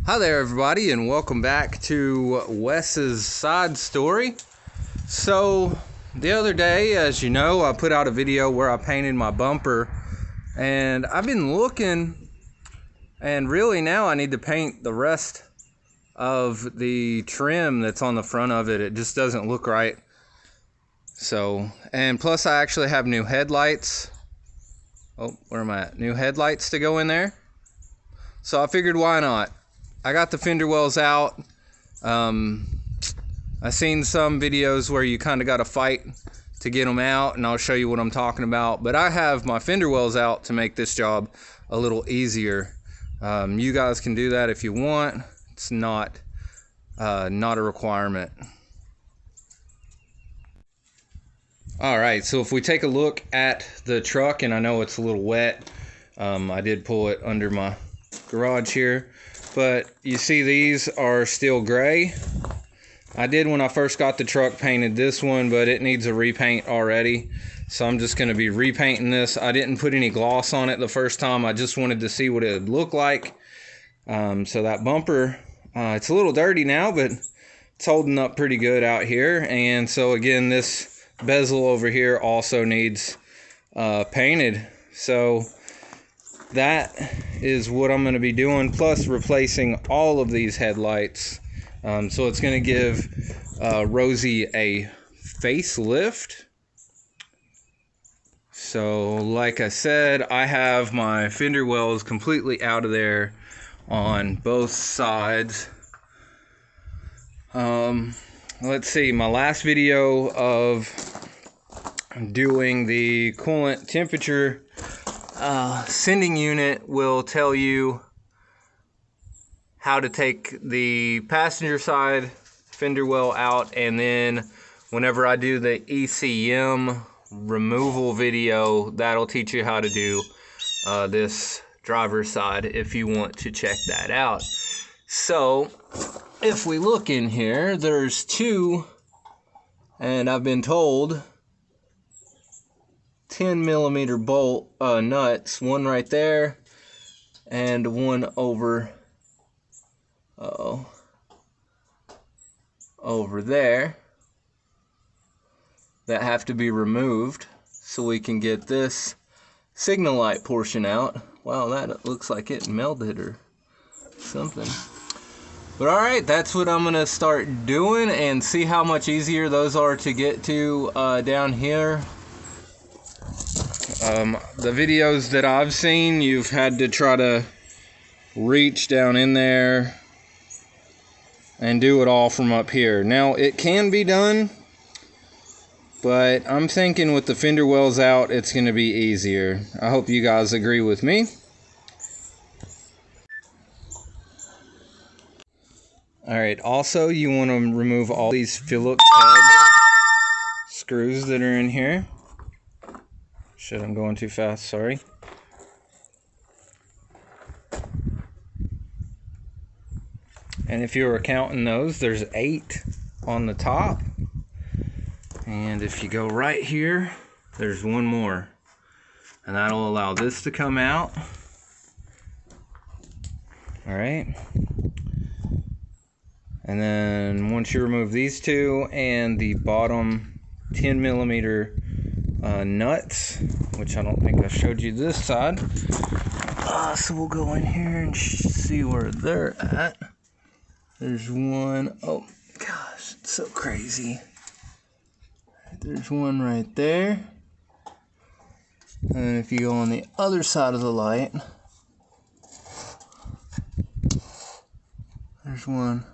Hi there everybody, and welcome back to Wes's side story. So the other day, as you know, I put out a video where I painted my bumper, and I've been looking, and really now I need to paint the rest of the trim that's on the front of it. It just doesn't look right. So, and plus I actually have new headlights. Oh, where am I at? New headlights to go in there. So I figured, why not? I got the fender wells out. I seen some videos where you kind of got to fight to get them out, and I'll show you what I'm talking about. But I have my fender wells out to make this job a little easier. You guys can do that if you want. It's not a requirement. All right, so if we take a look at the truck, and I know it's a little wet, I did pull it under my garage here, but you see these are still gray. I did, when I first got the truck, painted this one, but it needs a repaint already, so I'm just going to be repainting this. I didn't put any gloss on it the first time. I just wanted to see what it would look like. So that bumper, it's a little dirty now, but it's holding up pretty good out here. And so again, this bezel over here also needs painted. So that is what I'm going to be doing, plus replacing all of these headlights. So it's going to give Rosie a facelift. So like I said, I have my fender wells completely out of there on both sides. Let's see, my last video of doing the coolant temperature sending unit will tell you how to take the passenger side fender well out, and then whenever I do the ECM removal video, that'll teach you how to do this driver's side if you want to check that out. So if we look in here, there's two, and I've been told 10mm bolt nuts, one right there and one over there, that have to be removed so we can get this signal light portion out. Wow, that looks like it melted or something. But alright, that's what I'm gonna start doing, and see how much easier those are to get to down here. The videos that I've seen, you've had to try to reach down in there and do it all from up here. Now, it can be done, but I'm thinking with the fender wells out, it's going to be easier. I hope you guys agree with me. Alright, also you want to remove all these Phillips head screws that are in here. Shit, I'm going too fast, sorry. And if you were counting those, there's 8 on the top. And if you go right here, there's one more. And that'll allow this to come out. Alright. And then once you remove these two and the bottom 10mm nuts, which I don't think I showed you this side. So we'll go in here and see where they're at. There's one, oh gosh, it's so crazy. There's one right there. And if you go on the other side of the light, there's one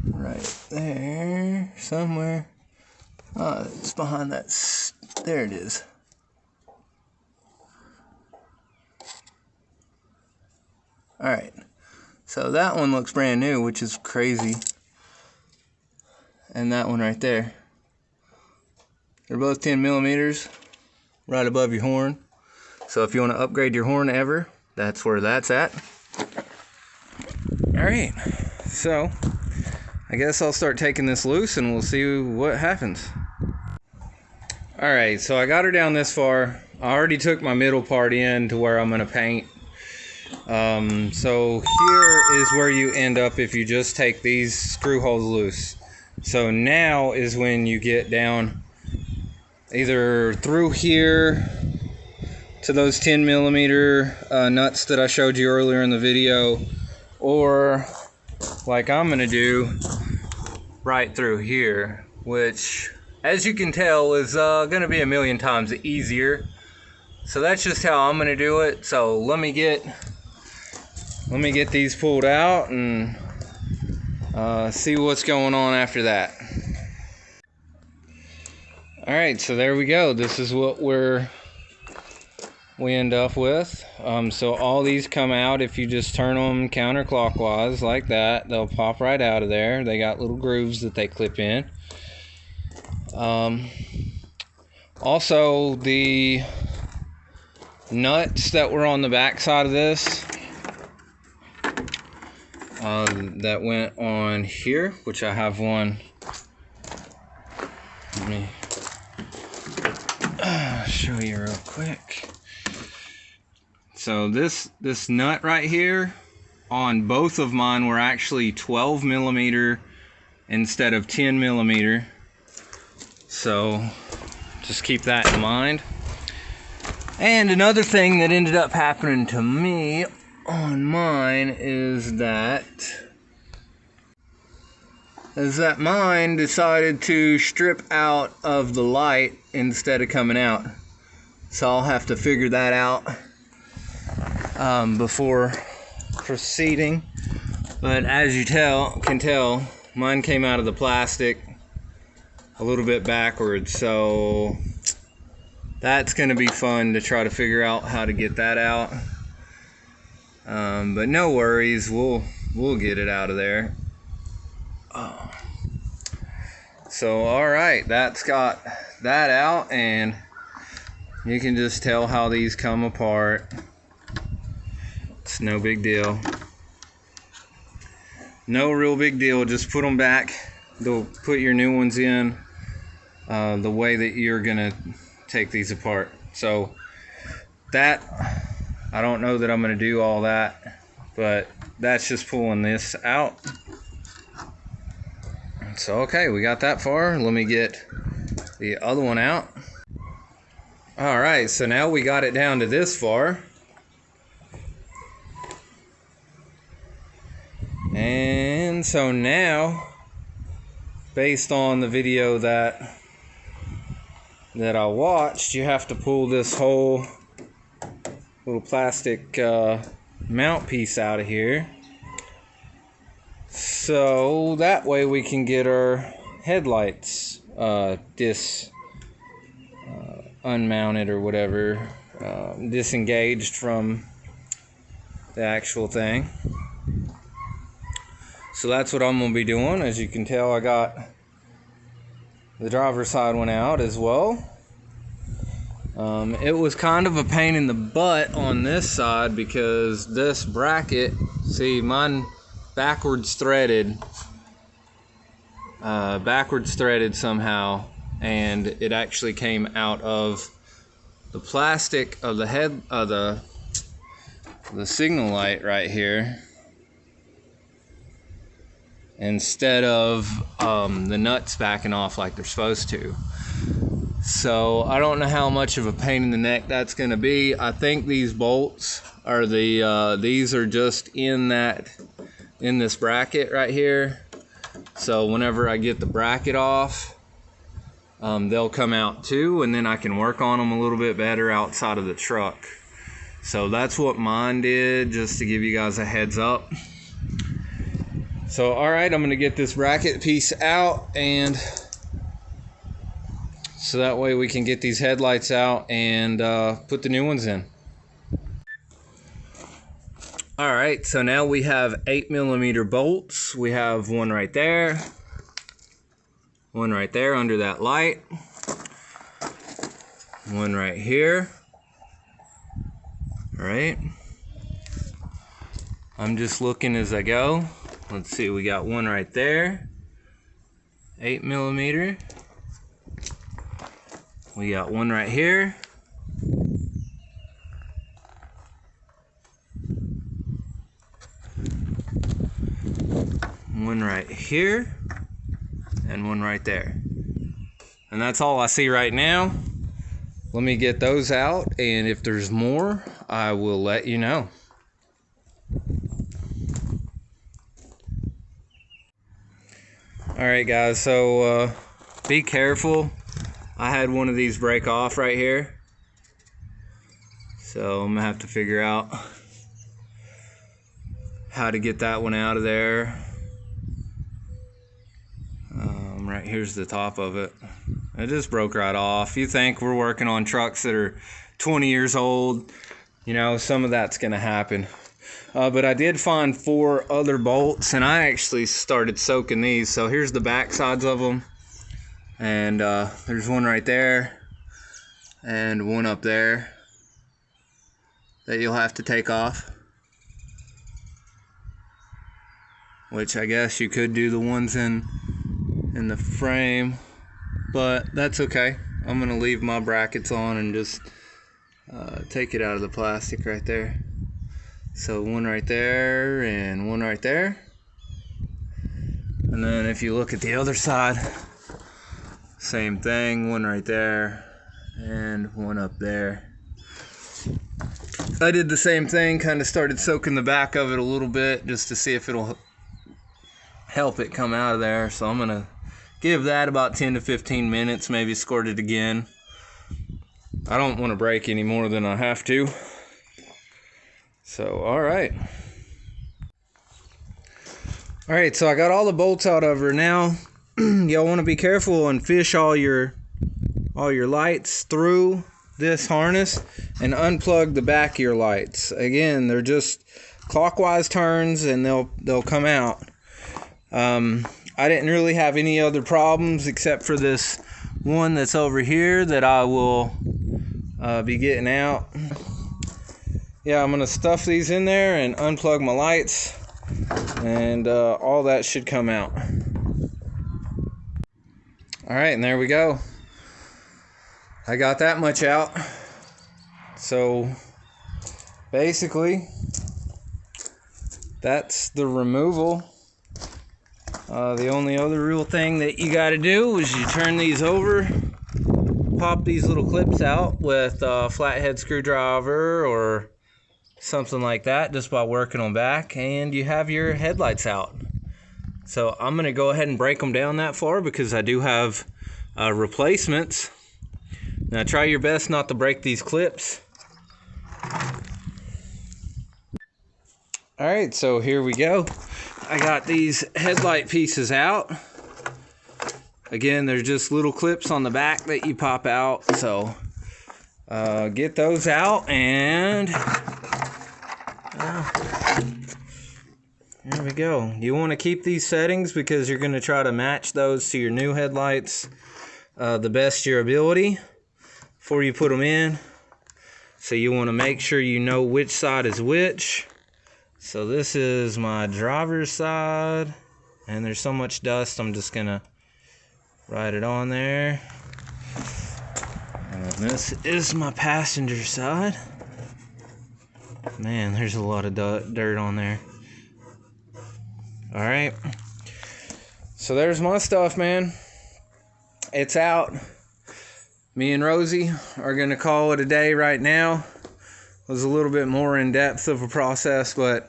right there somewhere. Oh, it's behind that. There it is. Alright. So that one looks brand new, which is crazy. And that one right there. They're both 10mm, right above your horn. So if you want to upgrade your horn ever, that's where that's at. Alright, so I guess I'll start taking this loose and we'll see what happens. Alright, so I got her down this far. I already took my middle part in to where I'm going to paint So here is where you end up if you just take these screw holes loose. So now is when you get down either through here to those 10mm nuts that I showed you earlier in the video, or like I'm gonna do right through here, which as you can tell is gonna be a million times easier. So that's just how I'm gonna do it. So let me get these pulled out and see what's going on after that. Alright, so there we go. This is what we end up with. So all these come out if you just turn them counterclockwise like that. They'll pop right out of there. They got little grooves that they clip in. Also, the nuts that were on the back side of this that went on here, which I have one. Let me show you real quick. So this nut right here on both of mine were actually 12mm instead of 10mm. So just keep that in mind. And another thing that ended up happening to me on mine is that mine decided to strip out of the light instead of coming out. So I'll have to figure that out before proceeding. But as you can tell, mine came out of the plastic a little bit backwards. So that's going to be fun to try to figure out how to get that out. But no worries, we'll get it out of there. So alright, that's got that out, and you can just tell how these come apart. It's no big deal. No real big deal, just put them back. They'll put your new ones in the way that you're gonna take these apart. So that, I don't know that I'm gonna do all that, but that's just pulling this out. So okay, we got that far. Let me get the other one out. Alright, so now we got it down to this far. And so now, based on the video that I watched, you have to pull this whole little plastic mount piece out of here. So that way we can get our headlights unmounted or whatever, disengaged from the actual thing. So that's what I'm going to be doing. As you can tell, I got the driver's side one out as well. It was kind of a pain in the butt on this side because this bracket, see, mine backwards threaded somehow, and it actually came out of the plastic of the head of the signal light right here, instead of the nuts backing off like they're supposed to. So I don't know how much of a pain in the neck that's going to be. I think these bolts are these are just in this bracket right here. So whenever I get the bracket off, they'll come out too, and then I can work on them a little bit better outside of the truck. So that's what mine did, just to give you guys a heads up. So alright, I'm going to get this bracket piece out, and so that way we can get these headlights out and put the new ones in. Alright, so now we have 8mm bolts. We have one right there under that light, one right here. Alright, I'm just looking as I go. Let's see, we got one right there, 8mm. We got one right here. one right here, and one right there. And that's all I see right now. Let me get those out, and if there's more, I will let you know. Alright guys, so be careful. I had one of these break off right here. So I'm gonna have to figure out how to get that one out of there. Right here's the top of it. It just broke right off. You think we're working on trucks that are 20 years old, you know, some of that's gonna happen. But I did find 4 other bolts, and I actually started soaking these. So here's the back sides of them, and there's one right there and one up there that you'll have to take off, which I guess you could do the ones in the frame, but that's okay. I'm gonna leave my brackets on and just take it out of the plastic right there. So one right there and one right there, and then if you look at the other side, same thing, one right there and one up there. I did the same thing, kind of started soaking the back of it a little bit just to see if it'll help it come out of there. So I'm gonna give that about 10 to 15 minutes, maybe squirt it again. I don't want to break any more than I have to. So alright, so I got all the bolts out of her. Now y'all want to be careful and fish all your lights through this harness and unplug the back of your lights. Again, they're just clockwise turns and they'll come out. I didn't really have any other problems except for this one that's over here that I will be getting out. Yeah, I'm gonna stuff these in there and unplug my lights, and all that should come out. Alright, and there we go. I got that much out. So basically that's the removal. The only other real thing that you got to do is you turn these over, pop these little clips out with a flathead screwdriver or something like that, just by working them back, and you have your headlights out. So I'm going to go ahead and break them down that far because I do have replacements. Now try your best not to break these clips. Alright, so here we go. I got these headlight pieces out. Again, they're just little clips on the back that you pop out. So get those out, and there we go. You want to keep these settings because you're going to try to match those to your new headlights the best your ability before you put them in. So you want to make sure you know which side is which. So this is my driver's side, and there's so much dust I'm just gonna write it on there. And this is my passenger side. Man, there's a lot of dirt on there. Alright, so there's my stuff, man. It's out. Me and Rosie are gonna call it a day right now. It was a little bit more in depth of a process, but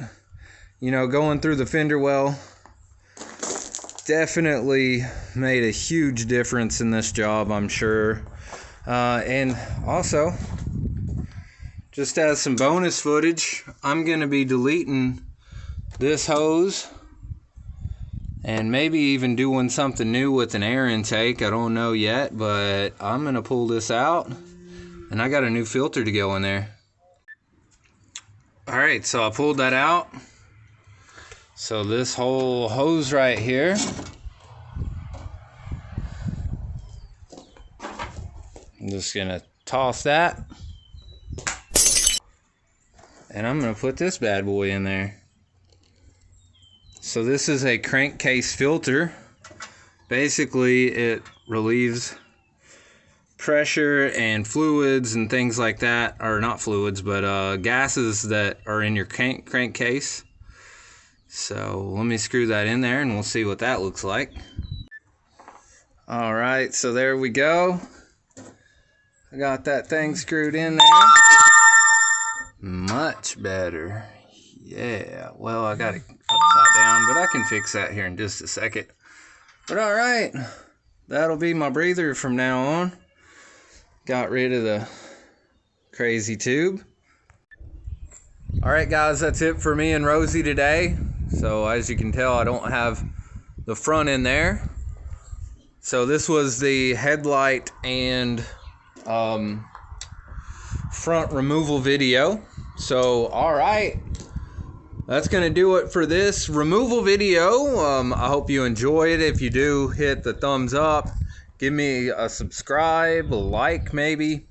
you know, going through the fender well definitely made a huge difference in this job, I'm sure. And also, just as some bonus footage, I'm gonna be deleting this hose and maybe even doing something new with an air intake. I don't know yet, but I'm gonna pull this out, and I got a new filter to go in there. Alright, so I pulled that out. So this whole hose right here, I'm just gonna toss that, and I'm gonna put this bad boy in there. So this is a crankcase filter. Basically it relieves pressure and fluids and things like that, or not fluids, but gases that are in your crankcase. So let me screw that in there and we'll see what that looks like. All right, so there we go. I got that thing screwed in there. Much better. Yeah, well, I got it upside down, but I can fix that here in just a second. But all right, that'll be my breather from now on. Got rid of the crazy tube. All right, guys, that's it for me and Rosie today. So as you can tell, I don't have the front in there. So this was the headlight and front removal video. So all right, that's gonna do it for this removal video. I hope you enjoy it. If you do, hit the thumbs up, give me a subscribe, a like maybe.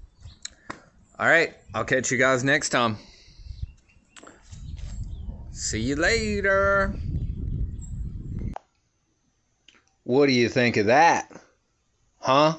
All right, I'll catch you guys next time. See you later. What do you think of that? Huh?